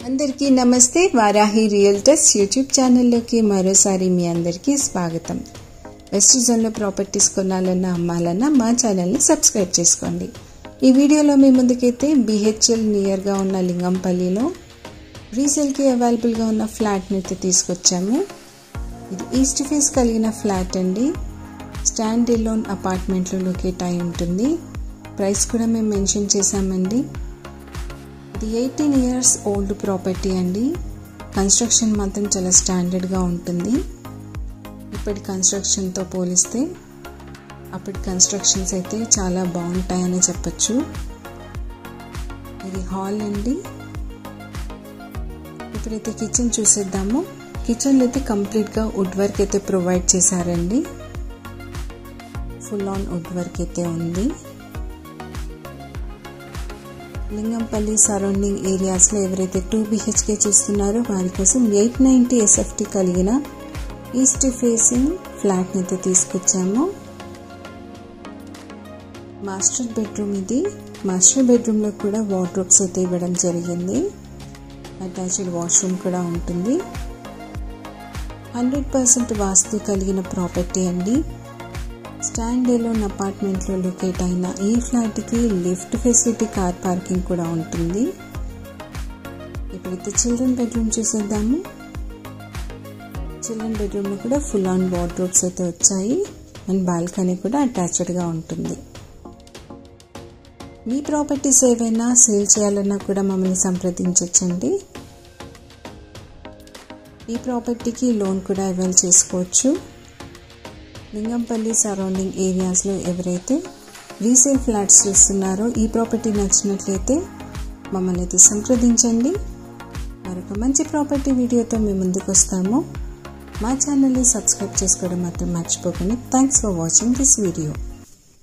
అందరికీ నమస్తే. Varahi realtors YouTube ఛానల్లోకి మరోసారి మీ అందరికీ స్వాగతం. వెస్ట్ జోన్లో ప్రాపర్టీస్ కొనాలన్నా అమ్మాలన్నా మా ఛానల్ని సబ్స్క్రైబ్ చేసుకోండి. ఈ వీడియోలో మీ ముందుకైతే BHL నియర్గా ఉన్న లింగంపల్లిలో రీసేల్కి అవైలబుల్గా ఉన్న ఫ్లాట్ని అయితే తీసుకొచ్చాము. ఇది ఈస్ట్ ఫేస్ కలిగిన ఫ్లాట్ అండి. స్టాండ్ ఎలోన్ అపార్ట్మెంట్లో లొకేట్ అయి ఉంటుంది. ప్రైస్ కూడా మేము మెన్షన్ చేశామండి. ఇది 18 years ఓల్డ్ ప్రాపర్టీ అండి. కన్స్ట్రక్షన్ మాత్రం చాలా స్టాండర్డ్గా ఉంటుంది. ఇప్పటి కన్స్ట్రక్షన్తో పోలిస్తే అప్పటి కన్స్ట్రక్షన్స్ అయితే చాలా బాగుంటాయని చెప్పచ్చు. ఇది హాల్ అండి. ఇప్పుడైతే కిచెన్ చూసేద్దాము. కిచెన్లో అయితే కంప్లీట్గా వుడ్ వర్క్ అయితే ప్రొవైడ్ చేశారండి. ఫుల్ ఆన్ వుడ్ వర్క్ అయితే ఉంది. లింగంపల్లి సరౌండింగ్ ఏరియాస్లో ఎవరైతే 2 BHK చూస్తున్నారో వారి కోసం 890 SFT కలిగిన ఈస్ట్ ఫేసింగ్ ఫ్లాట్ని అయితే తీసుకొచ్చాము. మాస్టర్ బెడ్రూమ్ ఇది. మాస్టర్ బెడ్రూమ్లో కూడా వార్డ్రోబ్స్ అయితే ఇవ్వడం జరిగింది. అటాచ్డ్ వాష్రూమ్ కూడా ఉంటుంది. 100% వాస్తు కలిగిన ప్రాపర్టీ అండి. స్టాండ్ ఎలోన్ అపార్ట్మెంట్లో లొకేట్ అయిన ఈ ఫ్లాట్కి లిఫ్ట్ ఫెసిలిటీ, కార్ పార్కింగ్ కూడా ఉంటుంది. ఇప్పుడైతే చిల్డ్రన్ బెడ్రూమ్ చూసేద్దాము. చిల్డ్రన్ బెడ్రూమ్లో కూడా ఫుల్ ఆన్ వార్డ్రోబ్స్ అయితే వచ్చాయి అండ్ బాల్కనీ కూడా అటాచ్డ్గా ఉంటుంది. మీ ప్రాపర్టీస్ ఏవైనా సేల్ చేయాలన్నా కూడా మమ్మల్ని సంప్రదించవచ్చండి. ఈ ప్రాపర్టీకి లోన్ కూడా అవైల్ చేసుకోవచ్చు. లింగంపల్లి సరౌండింగ్ ఏరియాస్లో ఎవరైతే రీసేల్ ఫ్లాట్స్ చూస్తున్నారో ఈ ప్రాపర్టీ నచ్చినట్లయితే మమ్మల్ని అయితే సంప్రదించండి. మరొక మంచి ప్రాపర్టీ వీడియోతో మేము ముందుకు వస్తాము. మా ఛానల్ని సబ్స్క్రైబ్ చేసుకోవడం మాత్రం మర్చిపోకండి. Thanks for watching this video.